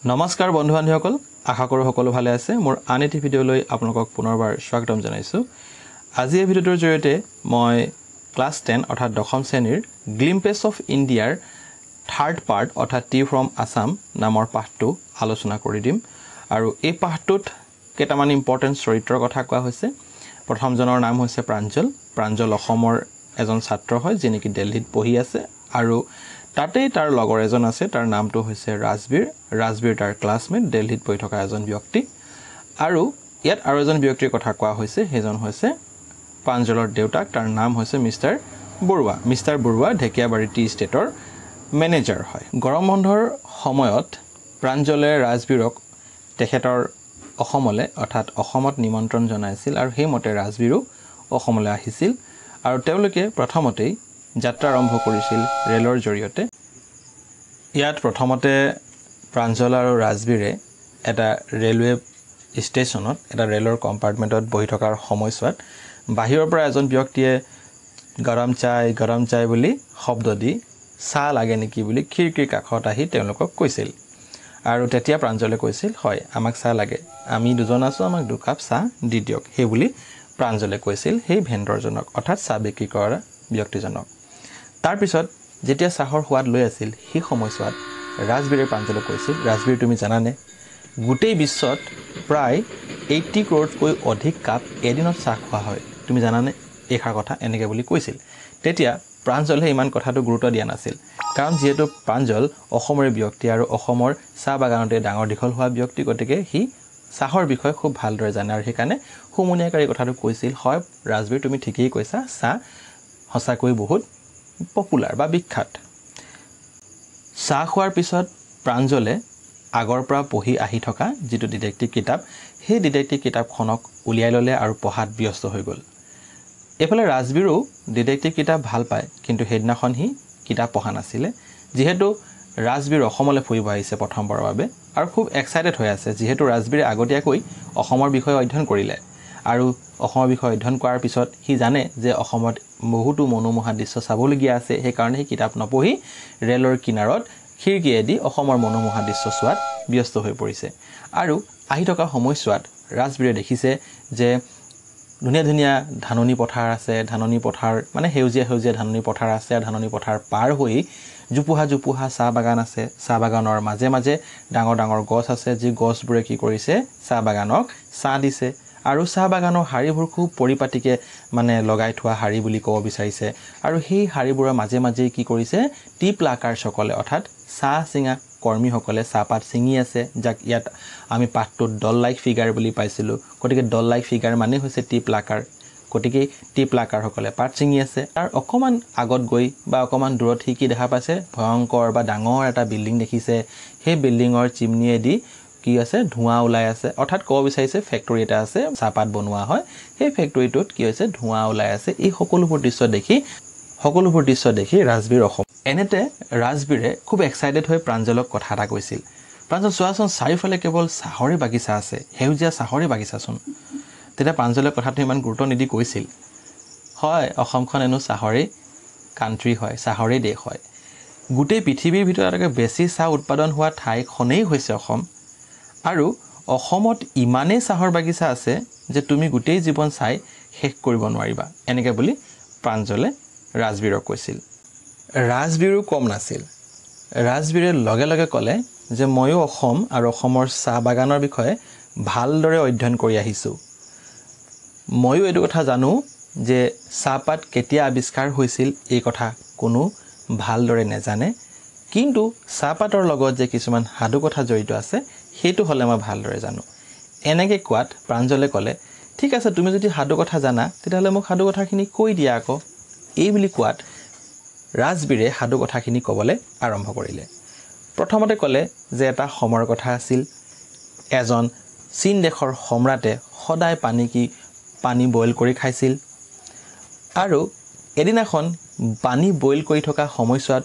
নমস্কাৰ বন্ধু বান্ধৱীসকল আশা কৰোঁ সকলো ভালে আছে মোৰ আন এটি ভিডিঅ'লৈ আপোনালোকক পুনৰবাৰ স্বাগতম জনাইছোঁ আজি এই ভিডিঅ'টোৰ জৰিয়তে মই ক্লাছ 10 অৰ্থাৎ দশম শ্ৰেণীৰ গ্লিম্পেছ অফ ইণ্ডিয়াৰ থাৰ্ড পাৰ্ট অৰ্থাৎ টি ফ্ৰম আসাম নামৰ পাঠটো আলোচনা কৰি দিম আৰু এই পাঠটোত কেইটামান ইম্পৰ্টেন্ট চৰিত্ৰৰ কথা কোৱা হৈছে প্ৰথমজনৰ নাম হৈছে প্ৰাঞ্জল অসমৰ এজন ছাত্ৰ হয় যিনি কি দিল্লীত পঢ়ি আছে আৰু তাতেই তাৰ লগৰ এজন আছে তাৰ নামটো হৈছে ৰাজবীৰ তাৰ ক্লাছমেট দিল্লীত পঢ়ি থকা এজন ব্যক্তি আৰু ইয়াত আৰু এজন ব্যক্তিৰ কথা কোৱা হৈছে হেজন হৈছে প্ৰাঞ্জলৰ দেউতাক তাৰ নাম হৈছে মিষ্টাৰ বৰুৱা ঢেকিয়াবাৰী টি ষ্টেটৰ মেনেজাৰ হয় গৰম বন্ধৰ সময়ত প্ৰাঞ্জলে ৰাজবীৰক তেখেতৰ অসমলৈ অৰ্থাৎ অসমত নিমন্ত্ৰণ জনাইছিল আৰু সেই মতে ৰাজবীৰো অসমলৈ আহিছিল আৰু তেওঁলোকে প্ৰথমতেই যাত্ৰা আৰম্ভ কৰিছিল ৰেলৰ জৰিয়তে ইয়াত প্ৰথমতে প্ৰাঞ্জল আৰু ৰাজবীৰে এটা ৰেলৱে ষ্টেচনত এটা ৰেলৰ কম্পাৰ্টমেণ্টত বহি থকাৰ সময়ছোৱাত বাহিৰৰ পৰা এজন ব্যক্তিয়ে গৰম চাই বুলি শব্দ দি চাহ লাগে নেকি বুলি খিৰিকীৰ কাষত আহি তেওঁলোকক কৈছিল আৰু তেতিয়া প্ৰাঞ্জলে কৈছিল হয় আমাক চাহ লাগে আমি দুজন আছো আমাক দুকাপ চাহ দি দিয়ক সেই বুলি প্ৰাঞ্জলে কৈছিল সেই ভেণ্ডৰজনক অৰ্থাৎ চাহ বিক্ৰী কৰা ব্যক্তিজনক তাৰ পিছত যেতিয়া চাহৰ সোৱাদ লৈ আছিল সেই সময়ছোৱাত ৰাজবীৰে প্ৰাঞ্জলক কৈছিল ৰাজবীৰ তুমি জানানে গোটেই বিশ্বত প্ৰায় 80 কৰোৰতকৈ অধিক কাপ এদিনত চাহ খোৱা হয় তুমি জানানে এইষাৰ কথা এনেকৈ বুলি কৈছিল তেতিয়া প্ৰাঞ্জলে ইমান কথাটো গুৰুত্ব দিয়া নাছিল কাৰণ যেহেতু প্ৰাঞ্জল অসমৰে ব্যক্তি আৰু অসমৰ চাহ বাগানতে ডাঙৰ দীঘল হোৱা ব্যক্তি গতিকে হি চাহৰ বিষয়ে খুব ভালদৰে জানে আৰু সেইকাৰণে হুমুনিয়াকাৰী কথাটো কৈছিল হয় ৰাজবীৰ তুমি ঠিকই কৈছা চাহ সঁচাকৈ বহুত পপুলাৰ বা বিখ্যাত চাহ খোৱাৰ পিছত প্ৰাঞ্জলে আগৰ পৰা পঢ়ি আহি থকা যেটো ডিটেক্টিভ কিতাপ সেই ডিটেক্টিভ কিতাপখনক উলিয়াই ললে আৰু পঢ়াত ব্যস্ত হৈ গ'ল এফালে ৰাজবীৰো ডিটেক্টিভ কিতাপ ভাল পায় কিন্তু হেদিনাখন হি কিতাপ পঢ়া নাছিলে যেহেতু ৰাজবীৰ অসমলৈ ফুৰিব আহিছে প্ৰথমবাৰৰ বাবে আৰু খুব এক্সাইটেড হৈ আছে যেহেতু ৰাজবীৰে আগতীয়াকৈ অসমৰ বিষয়ে অধ্যয়ন কৰিলে আৰু অসমৰ বিষয়ে অধ্যয়ন কৰাৰ পিছত হি জানে যে অসমত বহুতো মনোমোহা দৃশ্য চাবলগীয়া আছে সেই কাৰণে হি কিতাপ নপঢ়ি ৰেলৰ কিনাৰত খিৰিকীয়েদি অসমৰ মনোমোহা দৃশ্য চোৱাত ব্যস্ত হৈ পৰিছে আৰু আহি থকা সময়ছোৱাত ৰাজবীৰে দেখিছে যে ধুনীয়া ধাননি পথাৰ আছে ধাননি পথাৰ মানে হেউজিয়া ধাননি পথাৰ আছে আৰু ধাননি পথাৰ পাৰ হৈ জুপুহা চাহ বাগান আছে চাহ বাগানৰ মাজে ডাঙৰ গছ আছে যি গছবোৰে কি কৰিছে চাহ বাগানক চাহ দিছে আৰু চাহ বাগানৰ হাৰিবোৰ খুব পৰিপাটিকে মানে লগাই থোৱা হাৰি বুলি ক'ব বিচাৰিছে আৰু সেই হাৰিবোৰৰ মাজে কি কৰিছে টি প্লাকাৰসকলে অৰ্থাৎ চাহ চিঙা কৰ্মীসকলে চাহপাত চিঙি আছে যাক ইয়াত আমি পাঠটোত ডল লাইক ফিগাৰ বুলি পাইছিলোঁ গতিকে ডল লাইক ফিগাৰ মানে হৈছে টি প্লাকাৰ গতিকে টি প্লাকাৰসকলে পাত চিঙি আছে আৰু অকমান আগত গৈ বা অকমান দূৰত কি দেখা পাইছে ভয়ংকৰ বা ডাঙৰ এটা বিল্ডিং দেখিছে সেই বিল্ডিঙৰ চিমনিয়েদি কি আছে ধোঁৱা ওলাই আছে অৰ্থাৎ ক'ব বিচাৰিছে ফেক্টৰী এটা আছে চাহপাত বনোৱা হয় সেই ফেক্টৰীটোত কি হৈছে ধোঁৱা ওলাই আছে এই সকলোবোৰ দৃশ্য দেখি ৰাজবীৰ অসম এনেতে ৰাজবীৰে খুব এক্সাইটেড হৈ প্ৰাঞ্জলক কথা এটা কৈছিল প্ৰাঞ্জল চোৱাচোন চাৰিওফালে কেৱল চাহৰে বাগিচা আছে হেউজিয়া চাহৰে বাগিচাচোন তেতিয়া প্ৰাঞ্জলে কথাটো ইমান গুৰুত্ব নিদি কৈছিল হয় অসমখন এনো চাহৰে কান্ট্ৰি হয় চাহৰে দেশ হয় গোটেই পৃথিৱীৰ ভিতৰত আটাইতকৈ বেছি চাহ উৎপাদন হোৱা ঠাইখনেই হৈছে অসম আৰু অসমত ইমানেই চাহৰ বাগিচা আছে যে তুমি গোটেই জীৱন চাই শেষ কৰিব নোৱাৰিবা এনেকৈ বুলি প্ৰাঞ্জলে ৰাজবীৰক কৈছিল ৰাজবীৰো কম নাছিল ৰাজবীৰে লগে ক'লে যে ময়ো অসম আৰু অসমৰ চাহ বাগানৰ বিষয়ে ভালদৰে অধ্যয়ন কৰি আহিছোঁ ময়ো এইটো কথা জানো যে চাহপাত কেতিয়া আৱিষ্কাৰ হৈছিল এই কথা কোনো ভালদৰে নেজানে কিন্তু চাহপাতৰ লগত যে কিছুমান সাধু কথা জড়িত আছে সেইটো হলে মই ভালদৰে জানো এনেকৈ কোৱাত প্ৰাঞ্জলে ক'লে ঠিক আছে তুমি যদি সাধু কথা জানা তেতিয়াহ'লে মোক সাধু কথাখিনি কৈ দিয়া আকৌ এই বুলি কোৱাত ৰাজবীৰে সাধু কথাখিনি ক'বলৈ আৰম্ভ কৰিলে প্ৰথমতে ক'লে যে এটা সময়ৰ কথা আছিল এজন চীন দেশৰ সম্ৰাটে সদায় পানী বইল কৰি খাইছিল আৰু এদিনাখন পানী বইল কৰি থকা সময়ছোৱাত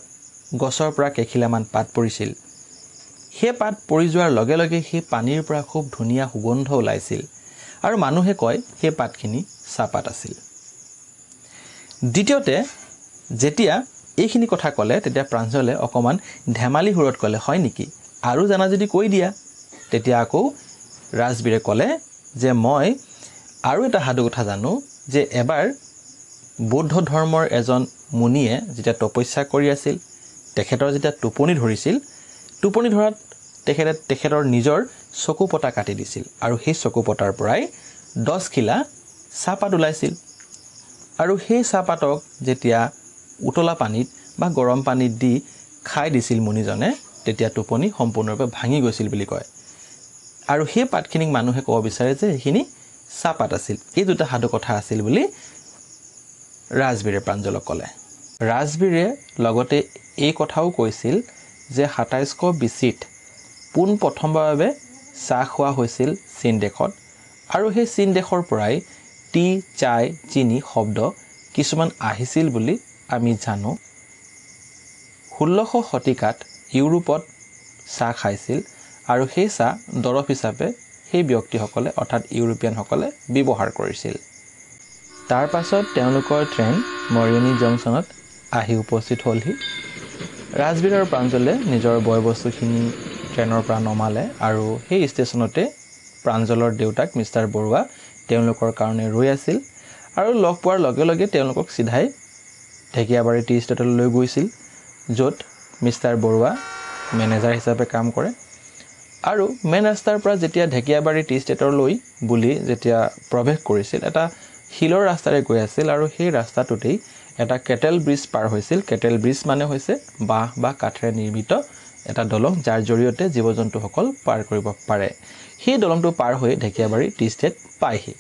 গছৰ পৰা কেখিলামান পাত পৰিছিল সেই পাত পৰি যোৱাৰ লগে সেই পানীৰ পৰা খুব ধুনীয়া সুগন্ধ ওলাইছিল আৰু মানুহে কয় সেই পাতখিনি চাহপাত আছিল দ্বিতীয়তে যেতিয়া এইখিনি কথা ক'লে তেতিয়া প্ৰাঞ্জলে অকমান ধেমালি হুৰত ক'লে হয় নেকি আৰু জানা যদি কৈ দিয়া তেতিয়া আকৌ ৰাজবীৰে ক'লে যে মই আৰু এটা সাধু কথা জানো যে এবাৰ বৌদ্ধ ধৰ্মৰ এজন মুনিয়ে যেতিয়া তপস্যা কৰি আছিল তেখেতৰ যেতিয়া টোপনি ধৰিছিল টোপনি ধৰাত তেখেতৰ নিজৰ চকু পতা কাটি দিছিল আৰু সেই চকু পতাৰ পৰাই 10 খিলা চাহপাত ওলাইছিল আৰু সেই চাহপাতক যেতিয়া উতলা পানীত বা গৰম পানীত দি খাই দিছিল মুনিজনে তেতিয়া টোপনি সম্পূৰ্ণৰূপে ভাঙি গৈছিল বুলি কয় আৰু সেই পাতখিনিক মানুহে ক'ব বিচাৰে যে এইখিনি চাহপাত আছিল এই দুটা সাধু কথা আছিল বুলি ৰাজবীৰে প্ৰাঞ্জলক ক'লে ৰাজবীৰে লগতে এই কথাও কৈছিল যে 2720ত পোন প্ৰথমবাৰৰ বাবে চাহ খোৱা হৈছিল চীন দেশত আৰু সেই চীন দেশৰ পৰাই টি চাই চিনি শব্দ কিছুমান আহিছিল বুলি আমি জানো 1600 শতিকাত ইউৰোপত চাহ খাইছিল আৰু সেই চাহ দৰৱ হিচাপে সেই ব্যক্তিসকলে অৰ্থাৎ ইউৰোপিয়ানসকলে ব্যৱহাৰ কৰিছিল তাৰ পাছত তেওঁলোকৰ ট্ৰেইন মৰিয়নি জংচনত আহি উপস্থিত হ'লহি ৰাজবীৰ আৰু প্ৰাঞ্জলে নিজৰ বয়বস্তুখিনি ট্ৰেইনৰ পৰা নমালে আৰু সেই ষ্টেচনতে প্ৰাঞ্জলৰ দেউতাক মিষ্টাৰ বৰুৱা তেওঁলোকৰ কাৰণে ৰৈ আছিল আৰু লগ পোৱাৰ লগে লগে তেওঁলোকক সিধাই ঢেকিয়াবাৰী টি ষ্টেটলৈ লৈ গৈছিল য'ত মিষ্টাৰ বৰুৱা মেনেজাৰ হিচাপে কাম কৰে আৰু মেইন ৰাস্তাৰ পৰা যেতিয়া ঢেকিয়াবাৰী টি ষ্টেটলৈ বুলি যেতিয়া প্ৰৱেশ কৰিছিল এটা হিলৰ ৰাস্তাৰে গৈ আছিল আৰু সেই ৰাস্তাটোতেই এটা কেটেল ব্ৰিজ পাৰ হৈছিল কেটেল ব্ৰিজ মানে হৈছে বাঁহ বা কাঠেৰে নিৰ্মিত এটা দলং যাৰ জৰিয়তে জীৱ-জন্তুসকল পাৰ কৰিব পাৰে সেই দলংটো পাৰ হৈ ঢেকিয়াবাৰী টি ষ্টেট পায়হি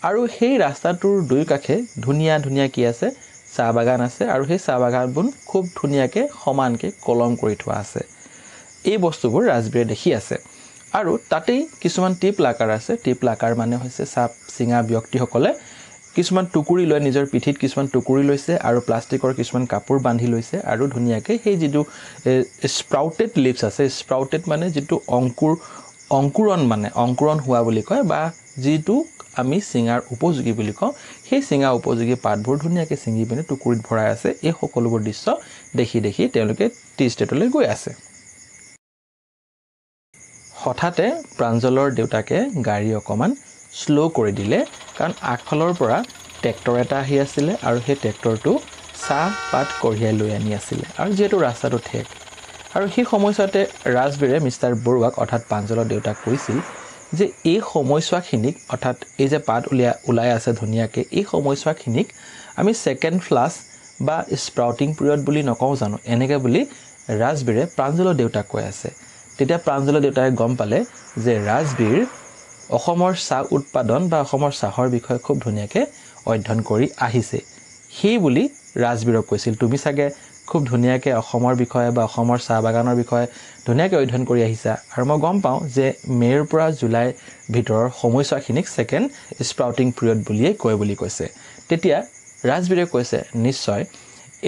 আৰু সেই ৰাস্তাটোৰ দুই কাষে ধুনীয়া ধুনীয়া কি আছে চাহ বাগান আছে আৰু সেই চাহ বাগানবোৰ খুব ধুনীয়াকৈ সমানকৈ কলম কৰি থোৱা আছে এই বস্তুবোৰ ৰাজবীৰে দেখি আছে আৰু তাতেই কিছুমান টিপ লাকাৰ আছে টিপ লাকাৰ মানে হৈছে চাহ চিঙা ব্যক্তিসকলে কিছুমান টুকুৰি লৈ নিজৰ পিঠিত কিছুমান টুকুৰি লৈছে আৰু প্লাষ্টিকৰ কিছুমান কাপোৰ বান্ধি লৈছে আৰু ধুনীয়াকৈ সেই যিটো স্প্ৰাউটেড লিভছ আছে স্প্ৰাউটেড মানে যিটো অংকুৰণ হোৱা বুলি কয় বা যিটো আমি চিঙাৰ উপযোগী বুলি কওঁ সেই চিঙা উপযোগী পাতবোৰ ধুনীয়াকৈ চিঙি পিনে টুকুৰিত ভৰাই আছে এই সকলোবোৰ দৃশ্য দেখি দেখি তেওঁলোকে টি ষ্টেটলৈ গৈ আছে হঠাতে প্ৰাঞ্জলৰ দেউতাকে গাড়ী অকমান স্লো কৰি দিলে কাৰণ আগফালৰ পৰা ট্ৰেক্টৰ এটা আহি আছিলে আৰু সেই ট্ৰেক্টৰটো চাহ পাত কঢ়িয়াই লৈ আনি আছিলে আৰু যিহেতু ৰাস্তাটো ঠেক আৰু সেই সময়ছোৱাতে ৰাজবীৰে মিষ্টাৰ বৰুৱাক অৰ্থাৎ প্ৰাঞ্জলৰ দেউতাক কৈছিল যে এই সময়ছোৱাখিনিক অৰ্থাৎ এই যে পাত ওলাই আছে ধুনীয়াকৈ এই সময়ছোৱাখিনিক আমি ছেকেণ্ড ফ্লাছ বা স্প্ৰাউটিং পিৰিয়ড বুলি নকওঁ জানো এনেকৈ বুলি ৰাজবীৰে প্ৰাঞ্জলৰ দেউতাক কৈ আছে তেতিয়া প্ৰাঞ্জলৰ দেউতাই গম পালে যে ৰাজবীৰ অসমৰ চাহ উৎপাদন বা অসমৰ চাহৰ বিষয়ে খুব ধুনীয়াকৈ অধ্যয়ন কৰি আহিছে সেই বুলি ৰাজবীৰক কৈছিল তুমি চাগে খুব ধুনীয়াকৈ অসমৰ বিষয়ে বা অসমৰ চাহ বাগানৰ বিষয়ে ধুনীয়াকৈ অধ্যয়ন কৰি আহিছা আৰু মই গম পাওঁ যে মে'ৰ পৰা জুলাইৰ ভিতৰৰ সময়ছোৱাখিনিক ছেকেণ্ড স্প্ৰাউটিং পিৰিয়ড বুলিয়েই কয় বুলি কৈছে তেতিয়া ৰাজবীৰে কৈছে নিশ্চয়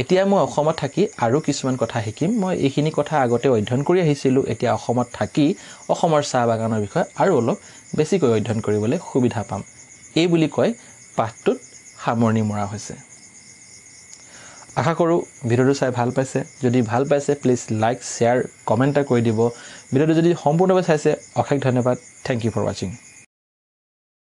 এতিয়া মই অসমত থাকি আৰু কিছুমান কথা শিকিম মই এইখিনি কথা আগতে অধ্যয়ন কৰি আহিছিলোঁ এতিয়া অসমত থাকি অসমৰ চাহ বাগানৰ বিষয়ে আৰু অলপ বেছিকৈ অধ্যয়ন কৰিবলৈ সুবিধা পাম এই বুলি কৈ পাঠটোত সামৰণি মৰা হৈছে আশা কৰোঁ ভিডিঅ'টো চাই ভাল পাইছে যদি ভাল পাইছে প্লিজ লাইক শ্বেয়াৰ কমেণ্ট কৰি দিব ভিডিঅ'টো যদি সম্পূৰ্ণভাৱে চাইছে অশেষ ধন্যবাদ থেংক ইউ ফৰ ৱাচিং